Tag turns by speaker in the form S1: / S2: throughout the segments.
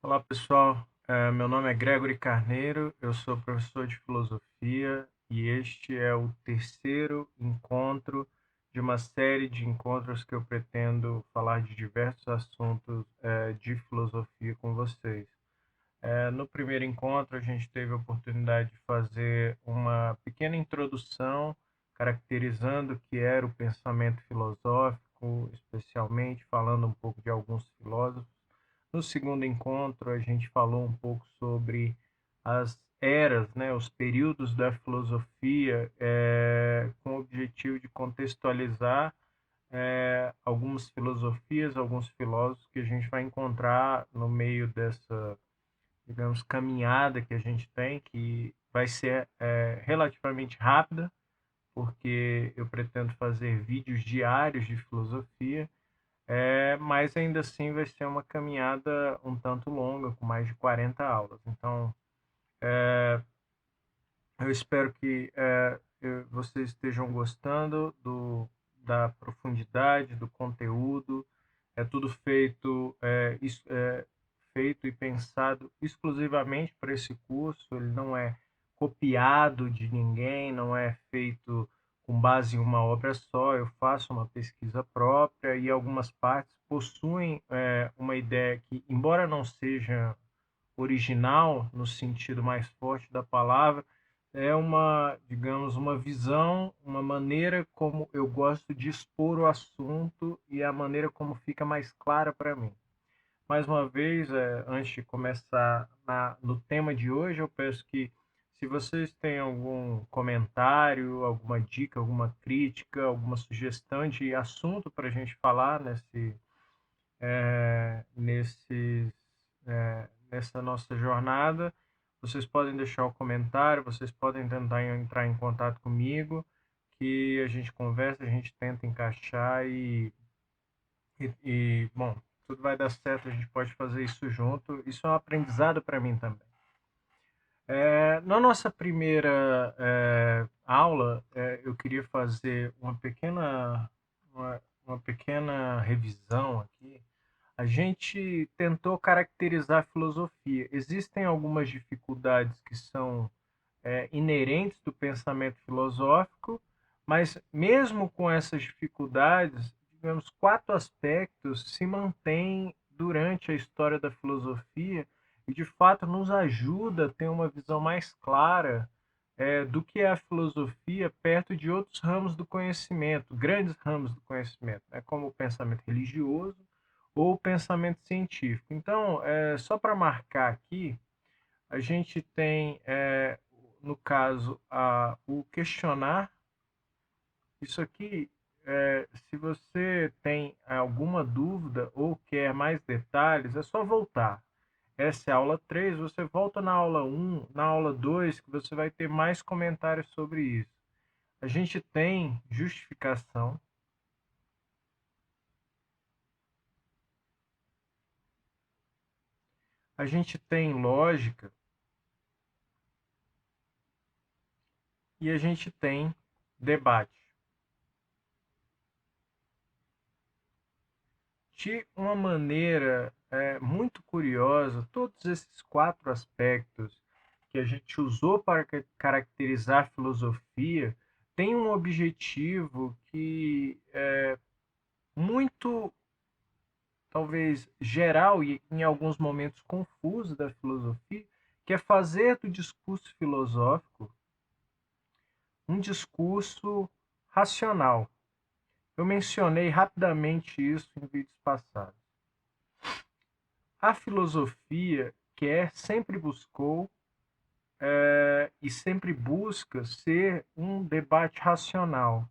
S1: Olá, pessoal. Meu nome é Gregory Carneiro, eu sou professor de filosofia e este é o terceiro encontro de uma série de encontros que eu pretendo falar de diversos assuntos de filosofia com vocês. No primeiro encontro, a gente teve a oportunidade de fazer uma pequena introdução, caracterizando o que era o pensamento filosófico, especialmente falando um pouco de alguns filósofos. No segundo encontro, a gente falou um pouco sobre as eras, né, os períodos da filosofia, com o objetivo de contextualizar algumas filosofias, alguns filósofos que a gente vai encontrar no meio dessa, digamos, caminhada que a gente tem, que vai ser relativamente rápida, porque eu pretendo fazer vídeos diários de filosofia, mas ainda assim vai ser uma caminhada um tanto longa, com mais de 40 aulas. Então, eu espero que vocês estejam gostando da profundidade, do conteúdo. É tudo feito e pensado exclusivamente para esse curso. Ele não é copiado de ninguém, não é feito com base em uma obra só. Eu faço uma pesquisa própria e algumas partes possuem uma ideia que, embora não seja original no sentido mais forte da palavra, é uma, digamos, uma visão, uma maneira como eu gosto de expor o assunto e a maneira como fica mais clara para mim. Mais uma vez, antes de começar no tema de hoje, eu peço que, se vocês têm algum comentário, alguma dica, alguma crítica, alguma sugestão de assunto para a gente falar nessa nossa jornada, vocês podem deixar o comentário, vocês podem tentar entrar em contato comigo, que a gente conversa, a gente tenta encaixar bom, tudo vai dar certo, a gente pode fazer isso junto. Isso é um aprendizado para mim também. Na nossa primeira aula, eu queria fazer uma pequena revisão aqui. A gente tentou caracterizar a filosofia. Existem algumas dificuldades que são inerentes do pensamento filosófico, mas mesmo com essas dificuldades, digamos, quatro aspectos se mantêm durante a história da filosofia e, de fato, nos ajuda a ter uma visão mais clara do que é a filosofia perto de outros ramos do conhecimento, grandes ramos do conhecimento, né, como o pensamento religioso ou o pensamento científico. Então, só para marcar aqui, a gente tem, no caso, o questionar. Isso aqui, se você tem alguma dúvida ou quer mais detalhes, é só voltar. Essa é a aula 3, você volta na aula um, na aula 2, que você vai ter mais comentários sobre isso. A gente tem justificação, a gente tem lógica e a gente tem debate. De uma maneira muito curiosa, todos esses quatro aspectos que a gente usou para caracterizar a filosofia têm um objetivo que é muito, talvez, geral e em alguns momentos confuso da filosofia, que é fazer do discurso filosófico um discurso racional. Eu mencionei rapidamente isso em vídeos passados. A filosofia sempre buscou e sempre busca ser um debate racional.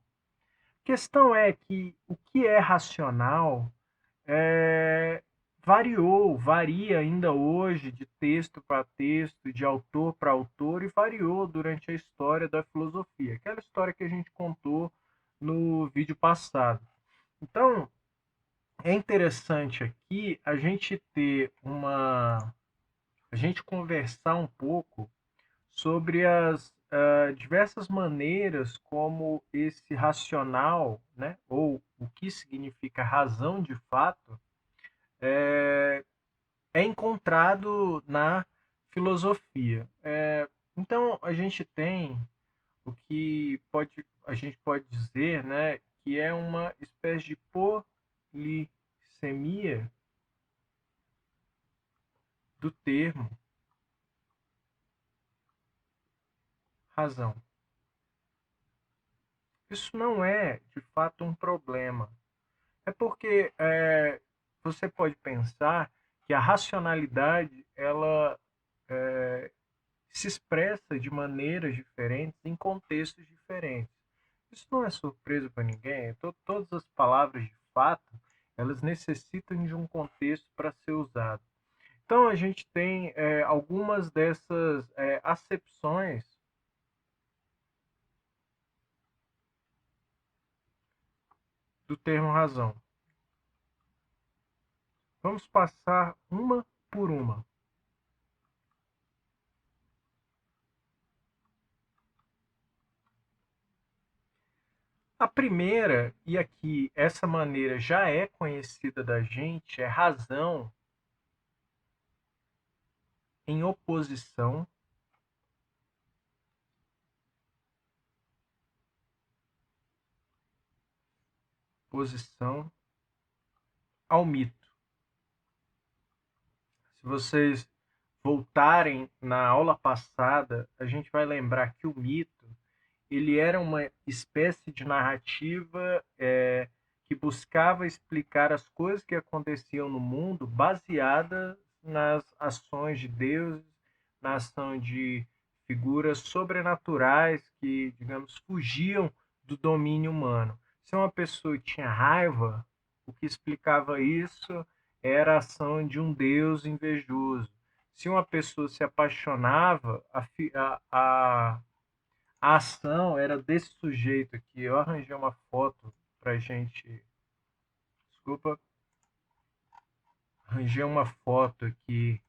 S1: A questão é que o que é racional é, varia ainda hoje de texto para texto, de autor para autor, e variou durante a história da filosofia, aquela história que a gente contou no vídeo passado. Então, é interessante aqui a gente conversar um pouco sobre as diversas maneiras como esse racional, né, ou o que significa razão de fato, é encontrado na filosofia. Então, a gente tem o que a gente pode dizer, né, que é uma espécie de polissemia do termo razão. Isso não é, de fato, um problema. É porque você pode pensar que a racionalidade ela se expressa de maneiras diferentes em contextos diferentes. Isso não é surpresa para ninguém. Todas as palavras de fato elas necessitam de um contexto para ser usado. Então a gente tem algumas dessas acepções do termo razão. Vamos passar uma por uma. A primeira, e aqui essa maneira já é conhecida da gente, é razão em oposição ao mito. Se vocês voltarem na aula passada, a gente vai lembrar que o mito ele era uma espécie de narrativa que buscava explicar as coisas que aconteciam no mundo baseada nas ações de Deus, na ação de figuras sobrenaturais que, digamos, fugiam do domínio humano. Se uma pessoa tinha raiva, o que explicava isso era a ação de um Deus invejoso. Se uma pessoa se apaixonava, a ação era desse sujeito aqui. Eu arranjei uma foto pra gente. Desculpa. Arranjei uma foto aqui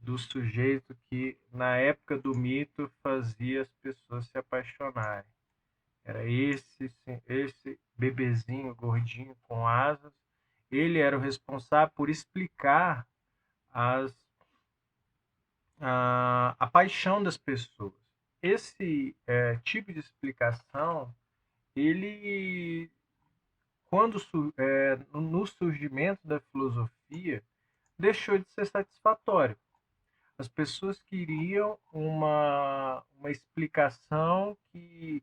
S1: do sujeito que, na época do mito, fazia as pessoas se apaixonarem. Era esse bebezinho gordinho com asas. Ele era o responsável por explicar as, a paixão das pessoas. Esse tipo de explicação, ele quando no surgimento da filosofia, deixou de ser satisfatório. As pessoas queriam uma explicação que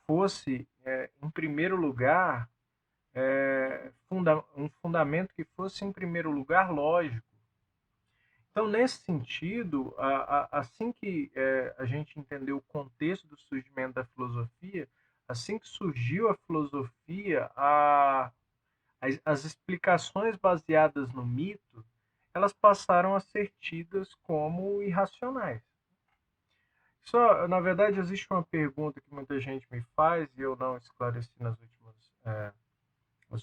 S1: fosse, em primeiro lugar, um fundamento que fosse, em primeiro lugar, lógico. Então, nesse sentido, assim que a gente entendeu o contexto do surgimento da filosofia, assim que surgiu a filosofia, as explicações baseadas no mito, elas passaram a ser tidas como irracionais. Só, na verdade, existe uma pergunta que muita gente me faz e eu não esclareci nas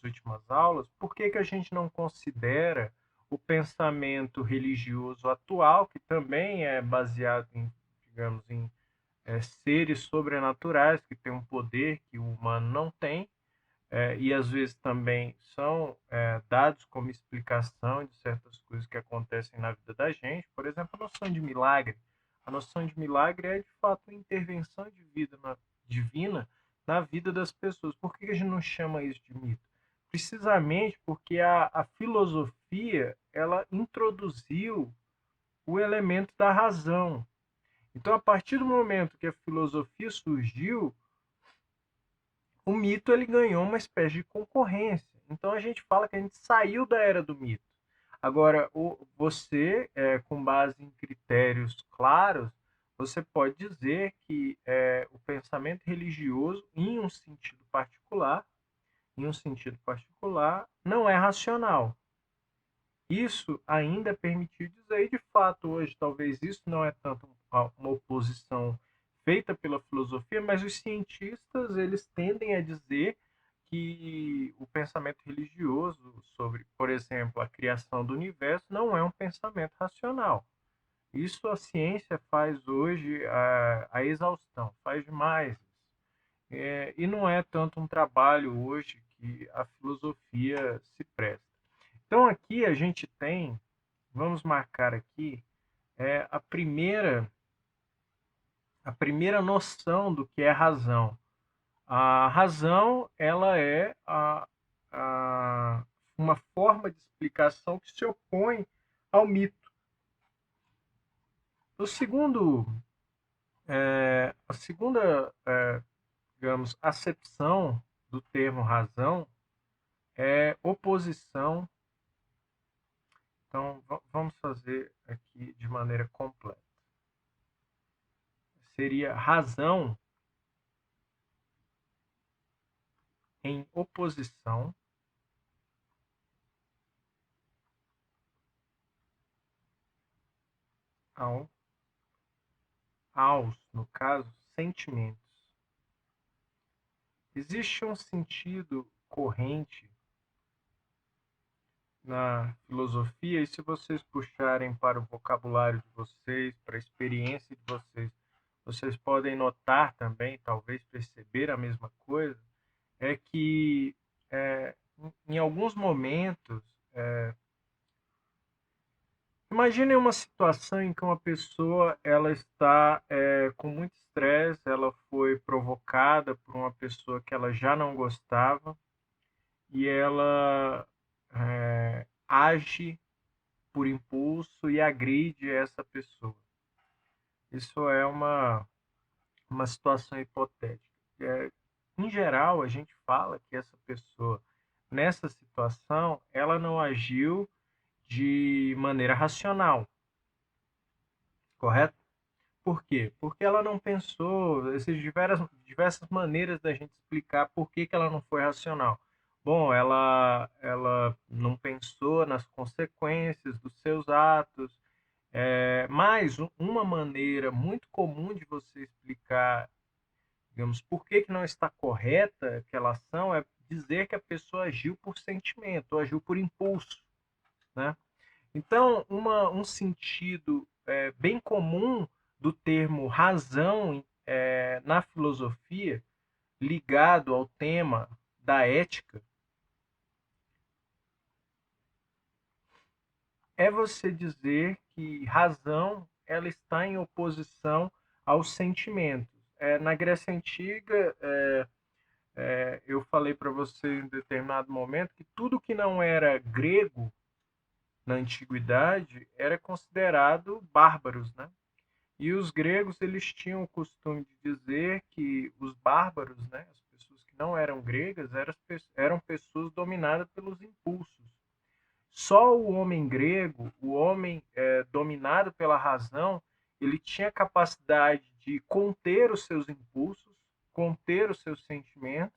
S1: últimas aulas. Por que, que a gente não considera o pensamento religioso atual, que também é baseado em, digamos, em seres sobrenaturais que têm um poder que o humano não tem, e às vezes também são dados como explicação de certas coisas que acontecem na vida da gente. Por exemplo, a noção de milagre. A noção de milagre é, de fato, uma intervenção divina na vida das pessoas. Por que a gente não chama isso de mito? Precisamente porque a filosofia ela introduziu o elemento da razão. Então, a partir do momento que a filosofia surgiu, o mito ele ganhou uma espécie de concorrência. Então a gente fala que a gente saiu da era do mito. Agora, você, com base em critérios claros, você pode dizer que o pensamento religioso, em um sentido particular, não é racional. Isso ainda é permitido dizer, e de fato hoje talvez isso não é tanto uma oposição feita pela filosofia, mas os cientistas eles tendem a dizer que o pensamento religioso sobre, por exemplo, a criação do universo não é um pensamento racional. Isso a ciência faz hoje a exaustão, faz demais. E não é tanto um trabalho hoje que a filosofia se presta. Então aqui a gente tem, vamos marcar aqui, a primeira noção do que é razão. A razão, ela é uma forma de explicação que se opõe ao mito. O segundo, a segunda, digamos, acepção do termo razão é oposição. Então, vamos fazer aqui de maneira completa. Seria razão em oposição ao, no caso, sentimentos. Existe um sentido corrente na filosofia, e se vocês puxarem para o vocabulário de vocês, para a experiência de vocês, vocês podem notar também, talvez perceber a mesma coisa, é que em alguns momentos, imagine uma situação em que uma pessoa ela está com muito estresse, ela foi provocada por uma pessoa que ela já não gostava e ela age por impulso e agride essa pessoa. Isso é uma situação hipotética. Em geral, a gente fala que essa pessoa, nessa situação, ela não agiu de maneira racional, correto? Por quê? Porque ela não pensou, existem diversas maneiras da gente explicar por que ela não foi racional. Bom, ela não pensou nas consequências dos seus atos, mas uma maneira muito comum de você explicar, digamos, por que não está correta aquela ação é dizer que a pessoa agiu por sentimento, ou agiu por impulso, né? Então, um sentido bem comum do termo razão na filosofia, ligado ao tema da ética, é você dizer que razão ela está em oposição aos sentimentos. Na Grécia Antiga, eu falei para você em determinado momento que tudo que não era grego na antiguidade era considerado bárbaros, né? E os gregos eles tinham o costume de dizer que os bárbaros, né, as pessoas que não eram gregas, eram pessoas dominadas pelos impulsos. Só o homem grego, o homem dominado pela razão, ele tinha capacidade de conter os seus impulsos, conter os seus sentimentos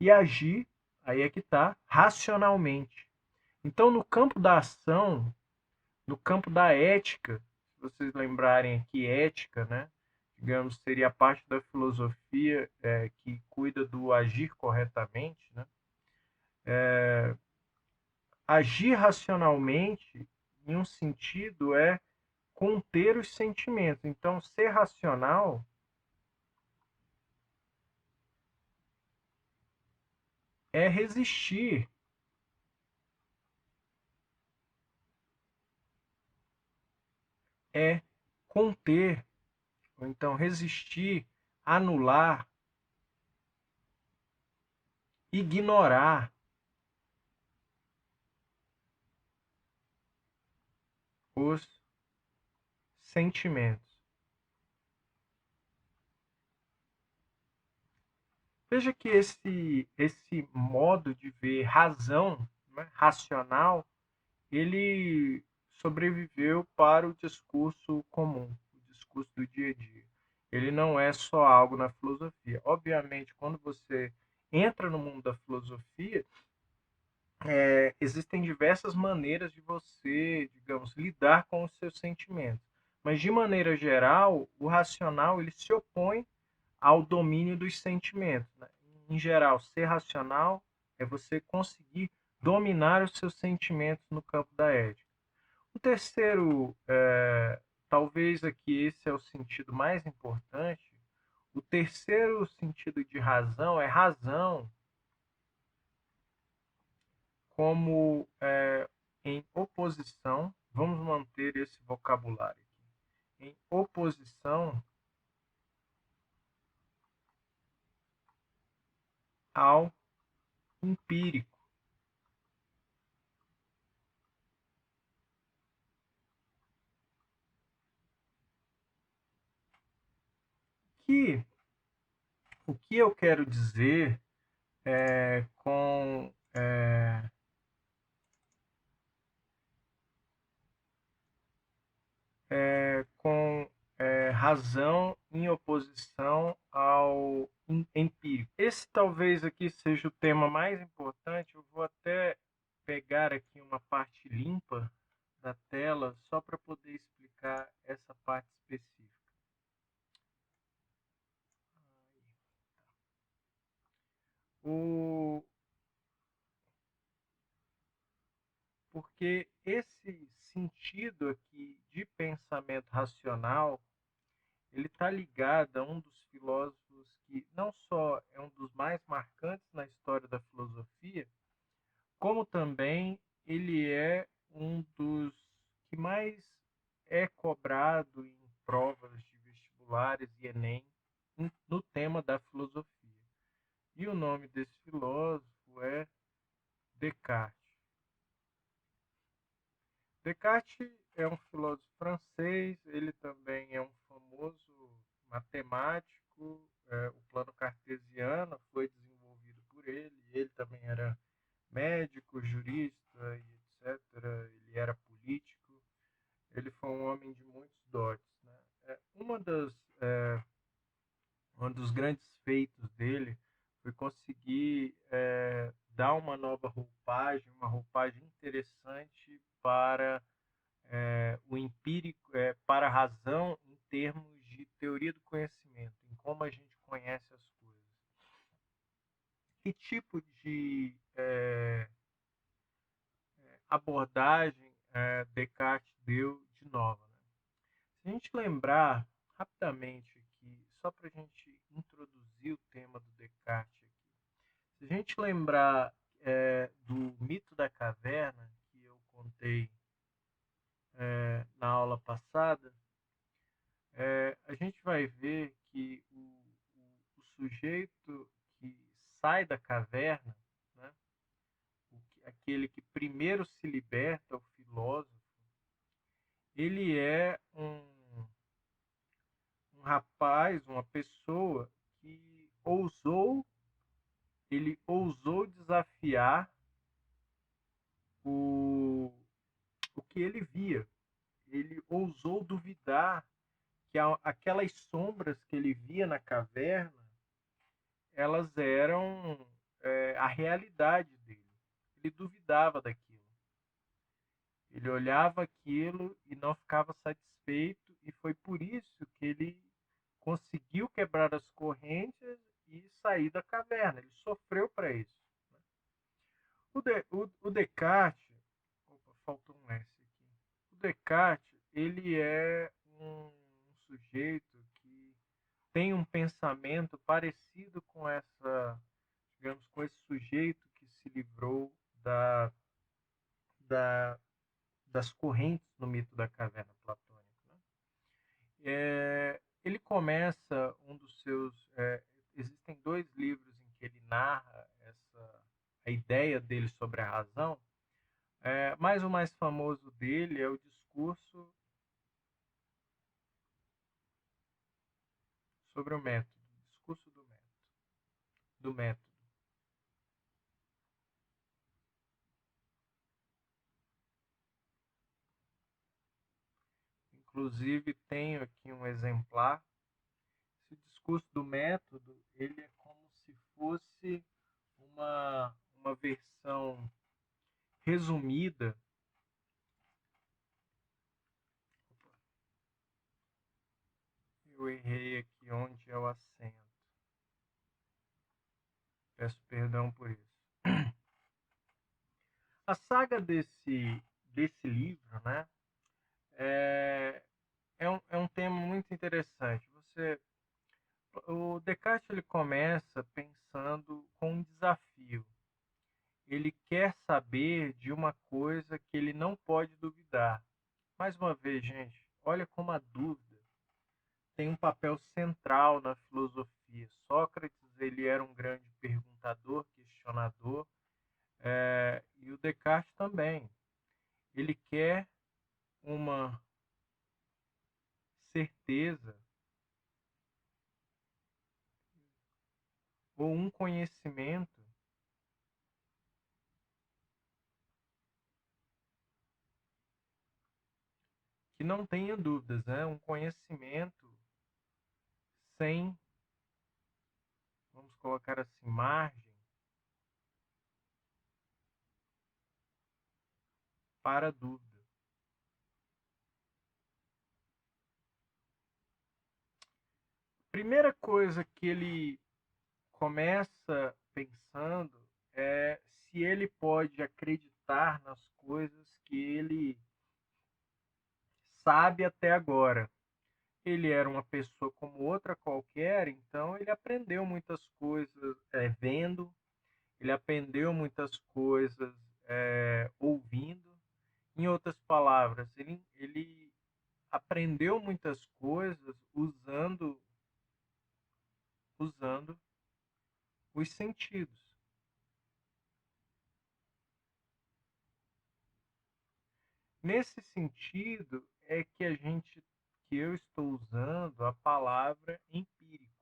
S1: e agir, aí é que está, racionalmente. Então, no campo da ação, no campo da ética, se vocês lembrarem aqui, ética, né? Digamos, seria a parte da filosofia que cuida do agir corretamente, né? Agir racionalmente, em um sentido, é conter os sentimentos. Então, ser racional é resistir, é conter, ou então resistir, anular, ignorar os sentimentos. Veja que esse modo de ver razão, né, racional, ele sobreviveu para o discurso comum, o discurso do dia a dia. Ele não é só algo na filosofia. Obviamente, quando você entra no mundo da filosofia, existem diversas maneiras de você, digamos, lidar com os seus sentimentos. Mas, de maneira geral, o racional ele se opõe ao domínio dos sentimentos, né? Em geral, ser racional é você conseguir dominar os seus sentimentos no campo da ética. O terceiro, talvez aqui esse é o sentido mais importante, o terceiro sentido de razão é razão como em oposição, vamos manter esse vocabulário aqui, em oposição ao empírico. Que, o que eu quero dizer com razão em oposição ao empírico. Esse talvez aqui seja o tema mais importante. Eu vou até pegar aqui uma parte limpa da tela só para poder explicar essa parte específica. Porque esse sentido aqui de pensamento racional, ele está ligado a um dos filósofos que não só é um dos mais marcantes na história da filosofia, como também ele é um dos que mais é cobrado em provas de vestibulares e Enem no tema da filosofia. E o nome desse filósofo é Descartes. Descartes é um filósofo francês, ele também é um famoso matemático, o plano cartesiano foi desenvolvido por ele também era médico, jurista e etc. Ele era político, ele foi um homem de muitos dotes. Né? Um dos grandes feitos dele foi conseguir dar uma nova roupagem, uma roupagem interessante para o empírico, para a razão em termos de teoria do conhecimento, em como a gente conhece as coisas. Que tipo de abordagem Descartes deu de nova? Né? Se a gente lembrar rapidamente aqui, só para a gente introduzir o tema do Descartes aqui, se a gente lembrar do mito da caverna, que eu contei na aula passada, a gente vai ver que o sujeito que sai da caverna, né, aquele que primeiro se liberta, o filósofo, ele é um rapaz, uma pessoa que ele ousou desafiar o que ele via. Ele ousou duvidar que aquelas sombras que ele via na caverna, elas eram a realidade dele. Ele duvidava daquilo. Ele olhava aquilo e não ficava satisfeito, e foi por isso que ele conseguiu quebrar as correntes e sair da caverna. Ele sofreu para isso. O Descartes, opa, faltou um S aqui. O Descartes, ele é um sujeito que tem um pensamento parecido com digamos, com esse sujeito que se livrou da, das correntes no mito da caverna platônica. Né? Ele começa um dos seus. Existem dois livros em que ele narra a ideia dele sobre a razão, mas o mais famoso dele é o discurso sobre o método, discurso do método. Inclusive tenho aqui um exemplar. Esse discurso do método, ele é como se fosse uma versão resumida. Eu errei aqui onde é o acento. Peço perdão por isso. A saga desse livro, né, é um tema muito interessante. O Descartes ele começa pensando com um desafio. ele quer saber de uma coisa que ele não pode duvidar. Mais uma vez, gente, olha como a dúvida tem um papel central na filosofia. Sócrates, ele era um grande perguntador, questionador, e o Descartes também. Ele quer uma certeza ou um conhecimento que não tenha dúvidas, né? Um conhecimento sem, vamos colocar assim, margem para dúvida. Primeira coisa que ele começa pensando é se ele pode acreditar nas coisas que ele sabe até agora. Ele era uma pessoa como outra qualquer, então ele aprendeu muitas coisas vendo, ele aprendeu muitas coisas ouvindo. Em outras palavras, ele aprendeu muitas coisas usando os sentidos. Nesse sentido é que eu estou usando a palavra empírico.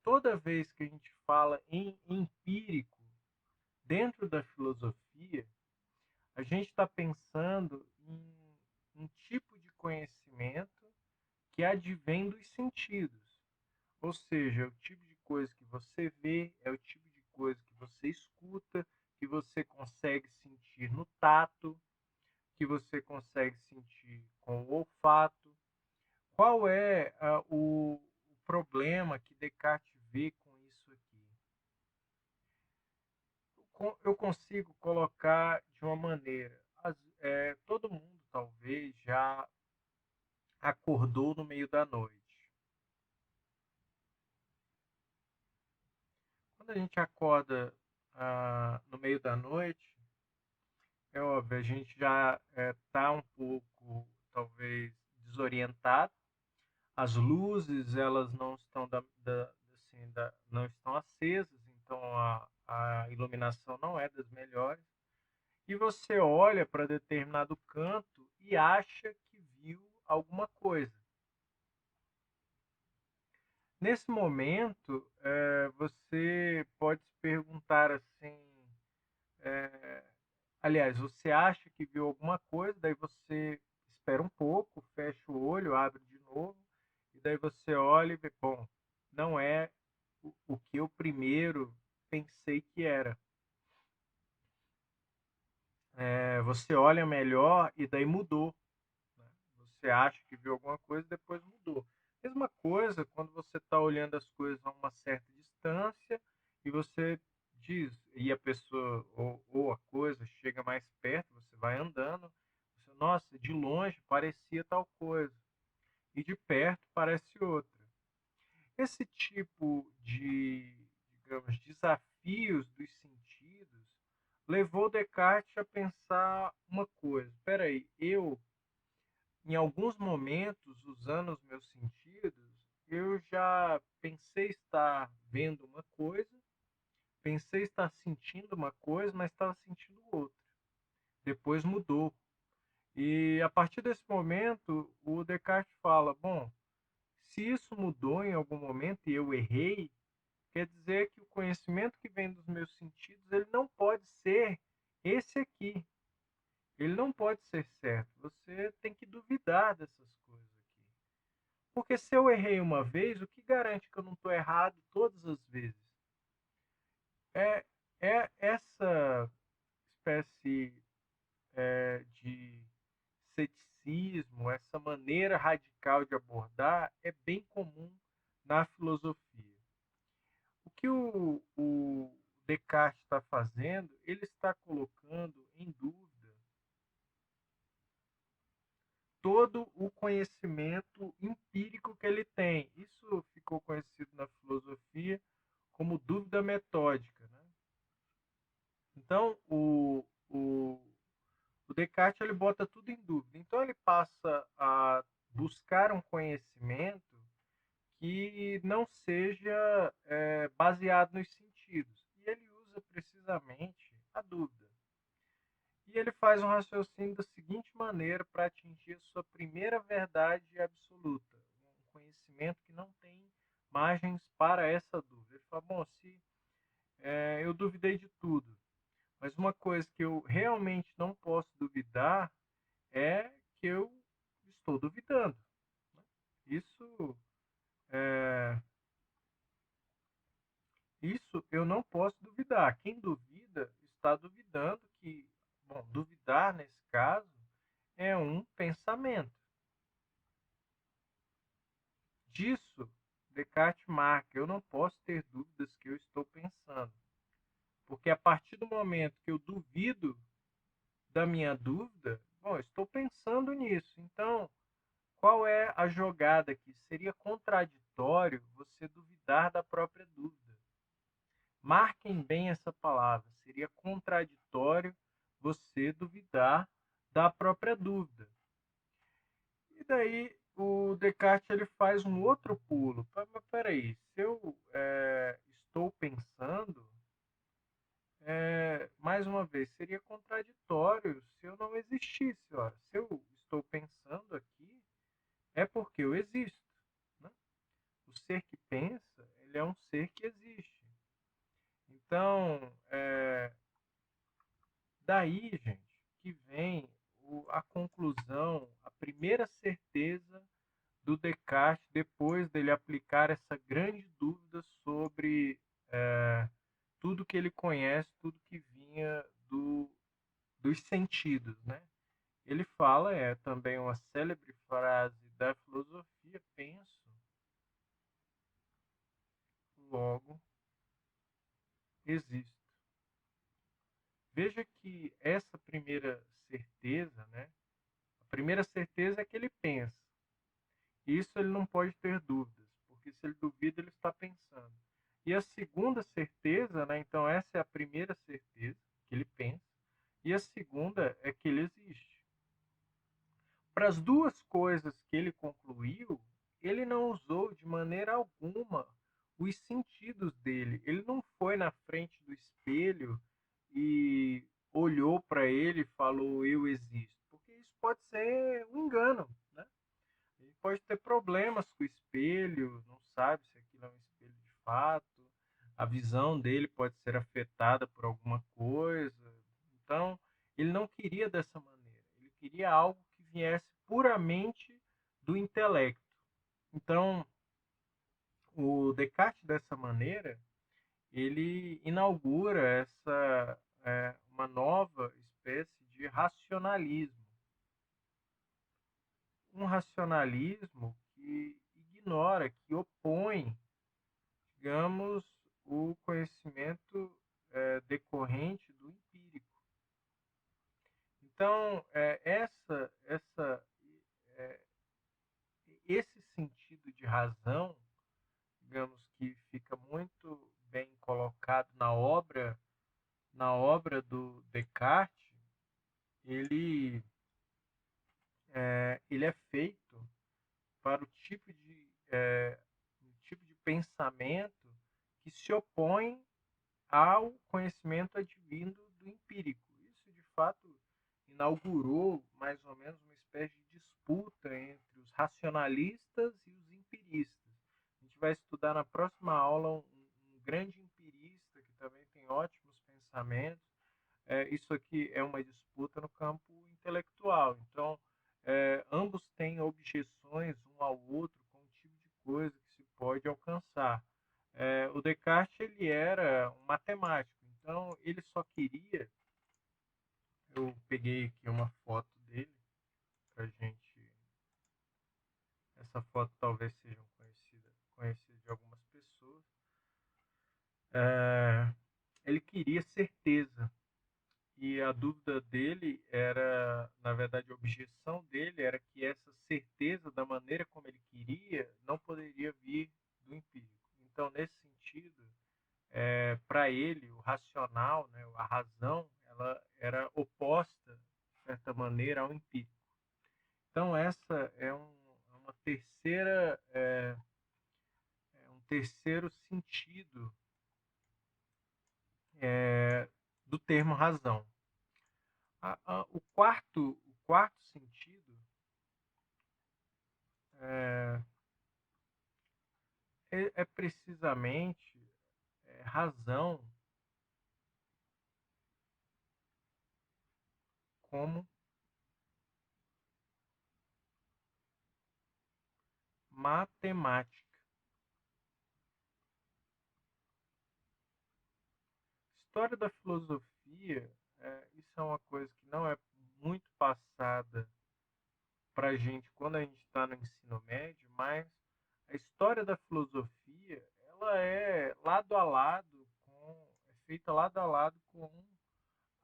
S1: Toda vez que a gente fala em empírico dentro da filosofia, a gente está pensando em um tipo de conhecimento que advém dos sentidos. Ou seja, é o tipo de coisa que você vê, é o tipo de coisa que você escuta, que você consegue sentir no tato, que você consegue sentir com o olfato. Qual é o problema que Descartes vê com isso aqui? Eu consigo colocar de uma maneira. Todo mundo talvez já acordou no meio da noite. Quando a gente acorda no meio da noite, é óbvio, a gente já está um pouco, talvez, desorientado. As luzes, elas não estão não estão acesas, então a iluminação não é das melhores. E você olha para determinado canto e acha que viu alguma coisa. Nesse momento, você pode se perguntar assim, aliás, você acha que viu alguma coisa, daí você espera um pouco, fecha o olho, abre de novo, e daí você olha e vê, bom, não é o que eu primeiro pensei que era. Você olha melhor e daí mudou. Né? Você acha que viu alguma coisa, depois mudou. Mesma coisa quando você está olhando as coisas a uma certa distância e você diz, e a pessoa ou a coisa chega mais perto, você vai andando, você, nossa, de longe parecia tal coisa, e de perto parece outra. Esse tipo de, digamos, desafios dos sentidos levou Descartes a pensar uma coisa: espera aí, eu em alguns momentos, usando os meus sentidos, eu já pensei estar vendo uma coisa, pensei estar sentindo uma coisa, mas estava sentindo outra. Depois mudou. E a partir desse momento, o Descartes fala: bom, se isso mudou em algum momento e eu errei, quer dizer que o conhecimento que vem dos meus sentidos, ele não pode ser esse aqui. Ele não pode ser certo. Você tem que duvidar dessas coisas aqui. Porque se eu errei uma vez, o que garante que eu não estou errado todas as vezes? É, é essa espécie de ceticismo, essa maneira radical de abordar é bem comum na filosofia. O que o Descartes está fazendo, ele está colocando em dúvida todo o conhecimento empírico que ele tem. Isso ficou conhecido na filosofia como dúvida metódica. Né? Então, o Descartes ele bota tudo em dúvida. Então, ele passa a buscar um conhecimento que não seja baseado nos sentidos. E ele usa precisamente a dúvida. E ele faz um raciocínio da seguinte maneira para atingir a sua primeira verdade absoluta, um conhecimento que não tem margens para essa dúvida. Ele fala, bom, se eu duvidei de tudo, mas uma coisa que eu realmente não posso duvidar é que eu estou duvidando. Isso, é, isso eu não posso duvidar. Quem duvida está duvidando que, bom, duvidar nesse caso é um pensamento. Disso, Descartes marca: eu não posso ter dúvidas que eu estou pensando. Porque a partir do momento que eu duvido da minha dúvida, bom, eu estou pensando nisso. Então, qual é a jogada aqui? Seria contraditório você duvidar da própria dúvida. Marquem bem essa palavra. Seria contraditório você duvidar da própria dúvida. E daí o Descartes ele faz um outro pulo. Mas peraí, se eu estou pensando, mais uma vez, seria contraditório se eu não existisse. Ora, se eu estou pensando aqui, é porque eu existo. Né? O ser que pensa, ele é um ser que existe. Então, daí, gente, que vem a conclusão, a primeira certeza do Descartes depois dele aplicar essa grande dúvida sobre tudo que ele conhece, tudo que vinha dos sentidos, né? Ele fala, é também uma célebre frase da filosofia: penso, logo existo. Veja que essa primeira certeza, né? A primeira certeza é que ele pensa. Isso ele não pode ter dúvidas, porque se ele duvida, ele está pensando. E a segunda certeza, né? Então essa é a primeira certeza, que ele pensa, e a segunda é que ele existe. Para as duas coisas que ele concluiu, ele não usou de maneira alguma os sentidos dele. Ele não foi na frente do espelho e olhou para ele e falou: eu existo. Porque isso pode ser um engano, né? Ele pode ter problemas com o espelho, não sabe se aquilo é um espelho de fato, a visão dele pode ser afetada por alguma coisa. Então, ele não queria dessa maneira. Ele queria algo que viesse puramente do intelecto. Então, o Descartes, dessa maneira, ele inaugura uma nova espécie de racionalismo. Um racionalismo que ignora, que opõe, digamos, o conhecimento decorrente do empírico. Então, esse sentido de razão, digamos que fica muito bem colocado na obra do Descartes, ele, ele é feito para o tipo de pensamento que se opõe ao conhecimento advindo do empírico. Isso, de fato, inaugurou mais ou menos uma espécie de disputa entre os racionalistas e os empiristas. A gente vai estudar na próxima aula um grande empirista que também tem ótimos pensamentos. Isso aqui é uma disputa no campo intelectual. Então, ambos têm objeções um ao outro com o tipo de coisa que se pode alcançar. O Descartes ele era um matemático, então ele só queria. Eu peguei aqui uma foto dele para gente. Essa foto talvez seja conhecida de algumas pessoas. Ele queria certeza. E a dúvida dele era, na verdade, a objeção dele era que essa certeza, da maneira como ele queria, não poderia vir do empírico. Então, nesse sentido, para para ele, o racional, né, a razão, ela era oposta, de certa maneira, ao empírico. Então, essa é uma terceira, um terceiro sentido do termo razão. O quarto sentido é precisamente razão como matemática. História da filosofia, isso é uma coisa que não é muito passada para a gente quando a gente está no ensino médio, mas a história da filosofia ela é lado a lado é feita lado a lado com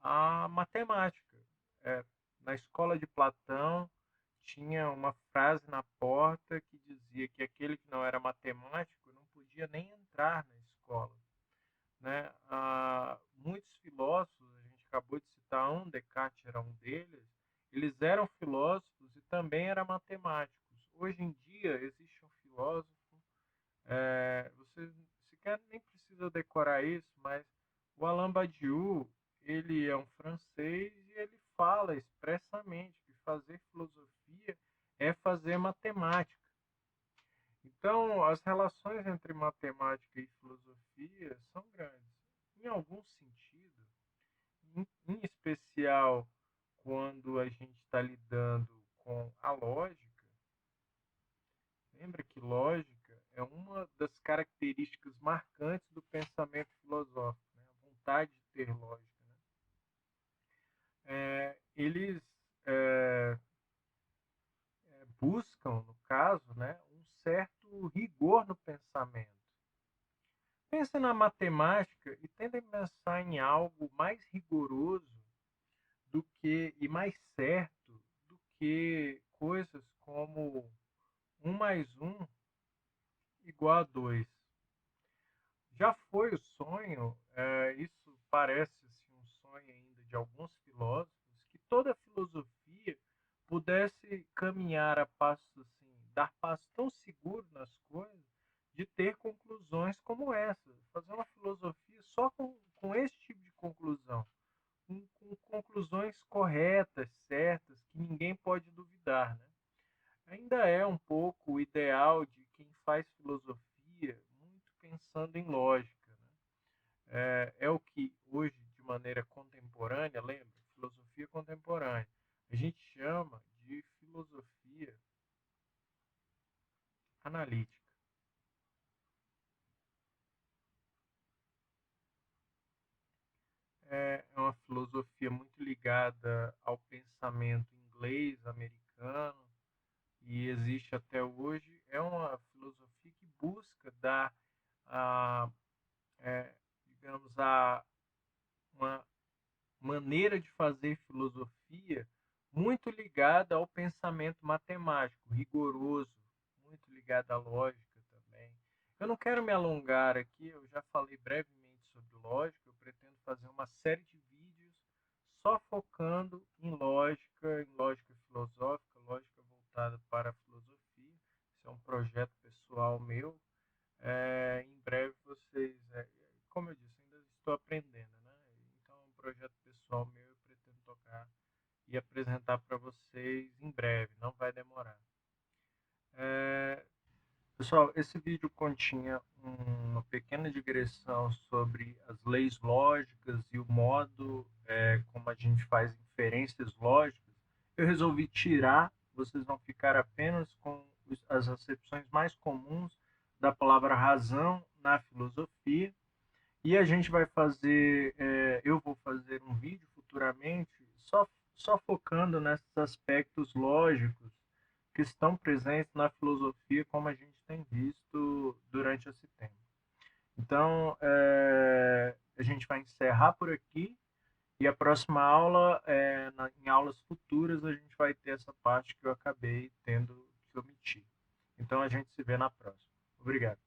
S1: a matemática. É, na escola de Platão tinha uma frase na porta que dizia que aquele que não era matemático não podia nem entrar na escola, né? Muitos filósofos, a gente acabou de citar Descartes era um deles, eles eram filósofos e também eram matemáticos. Hoje em dia existe um filósofo, você sequer nem precisa decorar isso, mas o Alain Badiou, ele é um francês e ele fala expressamente que fazer filosofia é fazer matemática. Então, as relações entre matemática e filosofia são grandes. Em algum sentido, em especial quando a gente está lidando com a lógica, lembra que lógica é uma das características marcantes do pensamento filosófico, né? A vontade de ter lógica. Né? Eles é, buscam, no caso, né, um certo rigor no pensamento. Pense na matemática e tente pensar em algo mais rigoroso do que e mais certo do que coisas como 1 mais 1 igual a 2. Já foi o sonho, isso parece assim, um sonho ainda de alguns filósofos, que toda a filosofia pudesse caminhar a passos assim, dar passos tão seguros nas coisas, de ter conclusões como essa, fazer uma filosofia só com esse tipo de conclusão, com conclusões corretas, certas, que ninguém pode duvidar, né? Ainda é um pouco o ideal de quem faz filosofia, muito pensando em lógica. Né? É o que hoje, de maneira contemporânea, lembra? Filosofia contemporânea. A gente chama de filosofia analítica. É uma filosofia muito ligada ao pensamento inglês, americano, e existe até hoje. É uma filosofia que busca dar, a, digamos, uma maneira de fazer filosofia muito ligada ao pensamento matemático, rigoroso, muito ligada à lógica também. Eu não quero me alongar aqui, eu já falei brevemente sobre lógica, eu pretendo fazer uma série de vídeos só focando em lógica filosófica, lógica voltada para a filosofia. Esse é um projeto pessoal meu. Em breve vocês, como eu disse, ainda estou aprendendo, né? Então é um projeto pessoal meu, eu pretendo tocar e apresentar para vocês em breve, não vai demorar. Pessoal, esse vídeo continha uma pequena digressão sobre as leis lógicas e o modo como a gente faz inferências lógicas. Eu resolvi tirar, vocês vão ficar apenas com as acepções mais comuns da palavra razão na filosofia. E a gente vai fazer, eu vou fazer um vídeo futuramente só focando nesses aspectos lógicos que estão presentes na filosofia, como a gente tem visto durante esse tempo. Então, a gente vai encerrar por aqui e a próxima aula, em aulas futuras, a gente vai ter essa parte que eu acabei tendo que omitir. Então, a gente se vê na próxima. Obrigado.